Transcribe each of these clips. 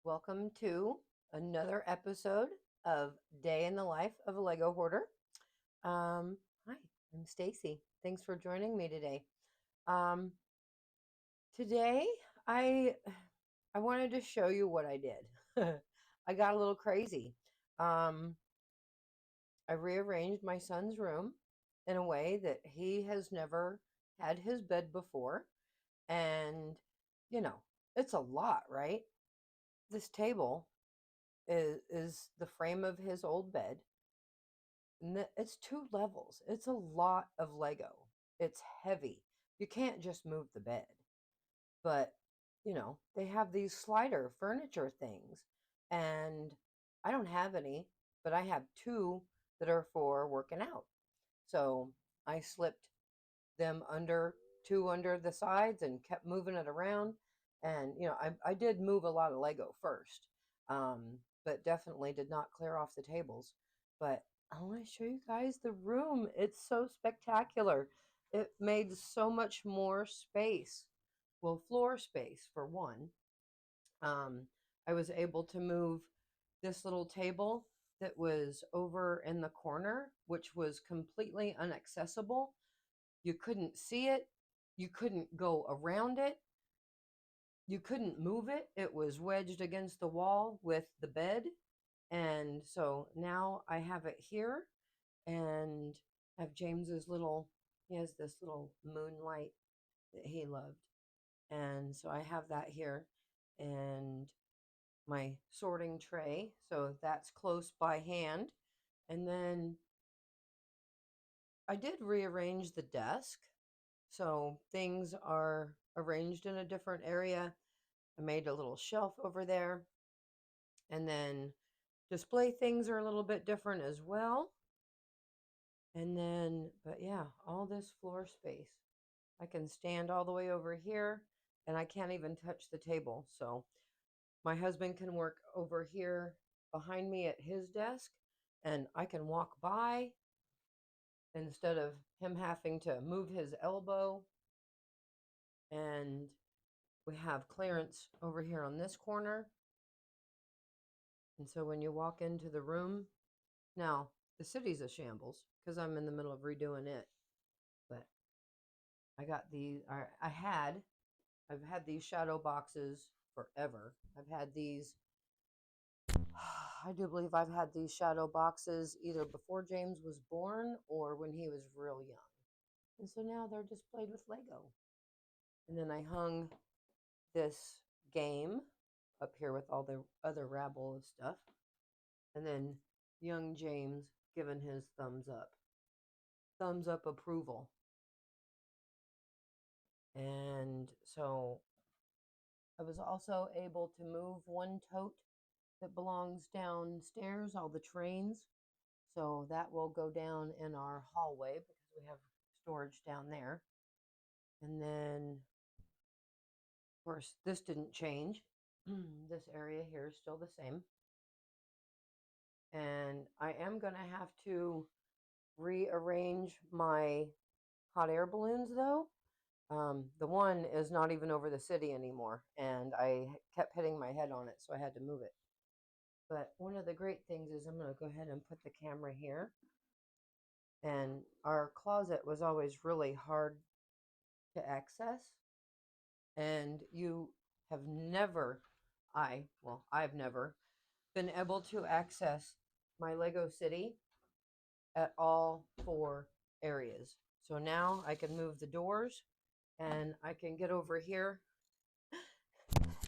Welcome to another episode of Day in the Life of a Lego Hoarder. Hi, I'm Stacy. Thanks for joining me today. Um, Today, I I wanted to show you what I did. I got a little crazy. Um, I rearranged my son's room in a way that he has never had his bed before, and you know, it's a lot, right? This table is the frame of his old bed. And it's two levels. It's a lot of Lego. It's heavy. You can't just move the bed. But, they have these slider furniture things. And I don't have any, but I have two that are for working out. So I slipped them under two under the sides and kept moving it around. And, I did move a lot of Lego first, but definitely did not clear off the tables. But I want to show you guys the room. It's so spectacular. It made so much more space. Well, floor space for one. Um, I was able to move this little table that was over in the corner, which was completely inaccessible. You couldn't see it. You couldn't go around it. You couldn't move it. It was wedged against the wall with the bed. And so now I have it here and I have James's he has this little moonlight that he loved. And so I have that here and my sorting tray. So that's close by hand. And then I did rearrange the desk. So things are arranged in a different area. I made a little shelf over there. And then display things are a little bit different as well. And then, but yeah, all this floor space. I can stand all the way over here and I can't even touch the table. So my husband can work over here behind me at his desk and I can walk by instead of him having to move his elbow. And we have clearance over here on this corner. And so when you walk into the room, now the city's a shambles because I'm in the middle of redoing it. But I got these, I've had these shadow boxes forever. I've had these, I do believe I've had these shadow boxes either before James was born or when he was real young. And so now they're displayed with Lego. And then I hung this game up here with all the other rabble of stuff. And then young James giving his thumbs up. Thumbs up approval. And so I was also able to move one tote that belongs downstairs, all the trains. So that will go down in our hallway because we have storage down there. And then, of course, this didn't change. This area here is still the same. And I am going to have to rearrange my hot air balloons though. The one is not even over the city anymore, and I kept hitting my head on it, so I had to move it. But one of the great things is I'm going to go ahead and put the camera here. And our closet was always really hard to access. And you have never, I've never been able to access my Lego City at all four areas. So now I can move the doors and I can get over here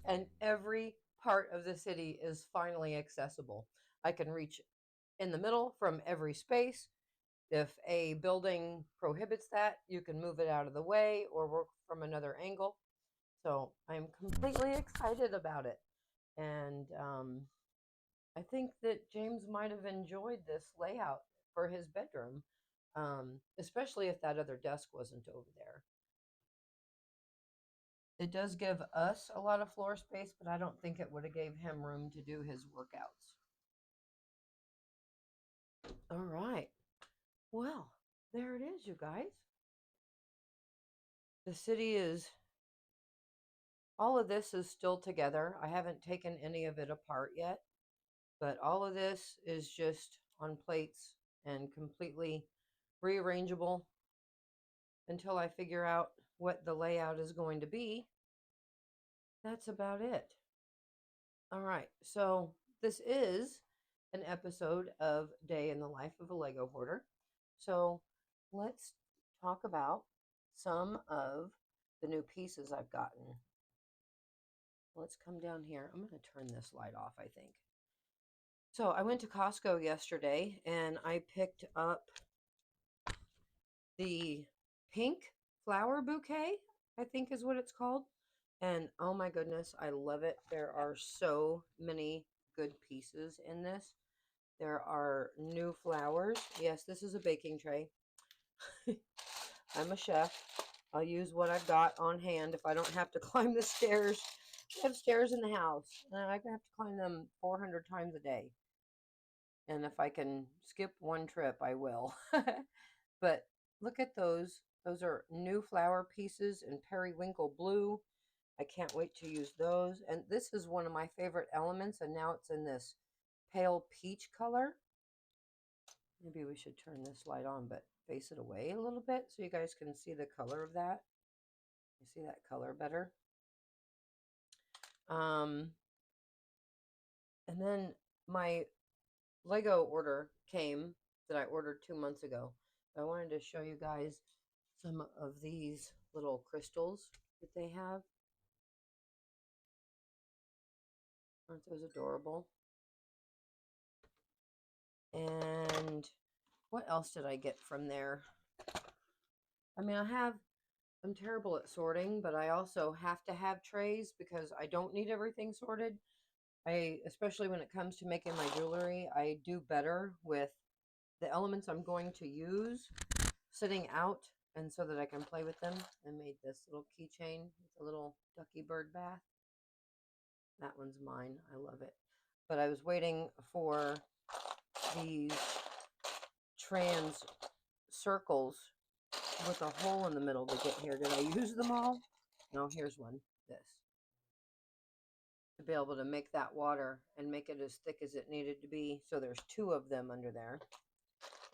and every part of the city is finally accessible. I can reach in the middle from every space. If a building prohibits that, you can move it out of the way or work from another angle. So I'm completely excited about it. And I think that James might have enjoyed this layout for his bedroom, especially if that other desk wasn't over there. It does give us a lot of floor space, but I don't think it would have gave him room to do his workouts. All right. Well, there it is, you guys. The city is all of this is still together. I haven't taken any of it apart yet, but all of this is just on plates and completely rearrangeable until I figure out what the layout is going to be. That's about it. All right, so this is an episode of Day in the Life of a Lego Hoarder. So let's talk about some of the new pieces I've gotten. Let's come down here. I'm going to turn this light off, I think. So I went to Costco yesterday and I picked up the pink flower bouquet, I think is what it's called. And oh my goodness, I love it. There are so many good pieces in this. There are new flowers. Yes, this is a baking tray. I'm a chef. I'll use what I've got on hand if I don't have to climb the stairs. I have stairs in the house, and I have to climb them 400 times a day. And if I can skip one trip, I will. But look at those. Those are new flower pieces in periwinkle blue. I can't wait to use those. And this is one of my favorite elements, and now it's in this pale peach color. Maybe we should turn this light on, but face it away a little bit so you guys can see the color of that. You see that color better? And then my Lego order came that I ordered 2 months ago. I wanted to show you guys some of these little crystals that they have. Aren't those adorable? And what else did I get from there? I mean, I'm terrible at sorting, but I also have to have trays because I don't need everything sorted. Especially when it comes to making my jewelry, I do better with the elements I'm going to use sitting out and so that I can play with them. I made this little keychain with a little ducky bird bath. That one's mine. I love it. But I was waiting for these trans circles with a hole in the middle to get here. Did I use them all? No, here's one. This. To be able to make that water and make it as thick as it needed to be. So there's 2 of them under there.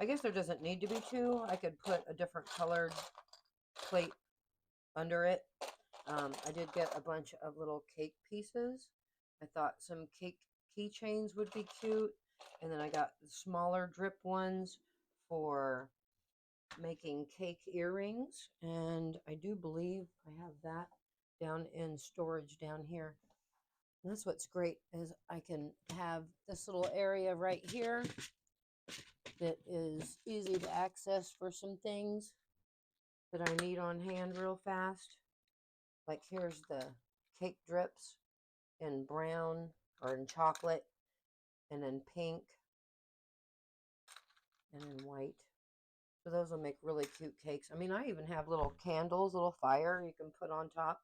I guess there doesn't need to be 2. I could put a different colored plate under it. I did get a bunch of little cake pieces. I thought some cake keychains would be cute. And then I got smaller drip ones for making cake earrings. And I do believe I have that down in storage down here. And that's what's great is I can have this little area right here that is easy to access for some things that I need on hand real fast. Like here's the cake drips in brown or in chocolate and in pink and in white. So those will make really cute cakes. I mean, I even have little candles, little fire you can put on top.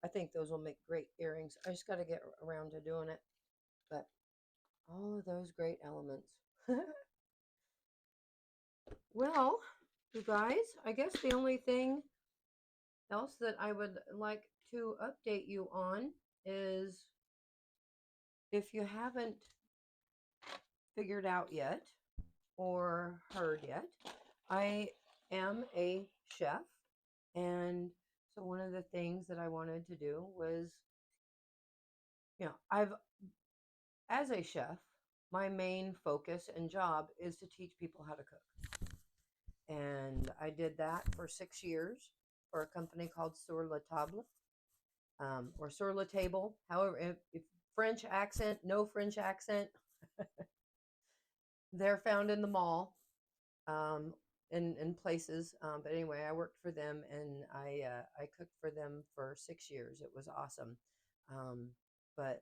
I think those will make great earrings. I just got to get around to doing it. But all of those great elements. Well, you guys, I guess the only thing else that I would like to update you on is if you haven't figured out yet or heard yet, I am a chef. And so one of the things that I wanted to do was, as a chef, my main focus and job is to teach people how to cook. And I did that for 6 years for a company called Sur La Table, or Sur La Table. However, if French accent, no French accent, they're found in the mall, in places. But anyway, I worked for them and I cooked for them for 6 years. It was awesome. But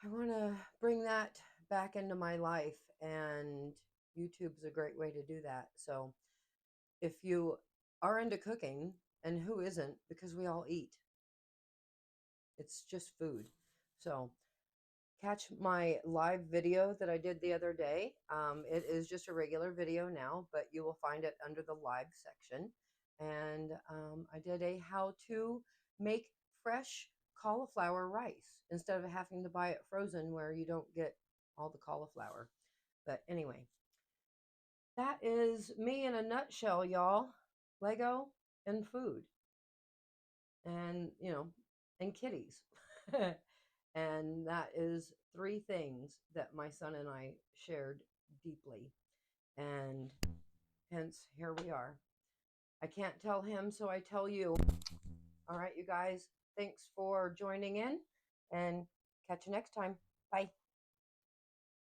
I want to bring that back into my life, and YouTube's a great way to do that. So if you are into cooking, and who isn't, because we all eat, it's just food. So catch my live video that I did the other day. It is just a regular video now, but you will find it under the live section. And I did a how to make fresh cauliflower rice instead of having to buy it frozen where you don't get all the cauliflower. But anyway, that is me in a nutshell, y'all. Lego and food and, and kitties. And that is three things that my son and I shared deeply. And hence, here we are. I can't tell him, so I tell you. All right, you guys, thanks for joining in and catch you next time. Bye.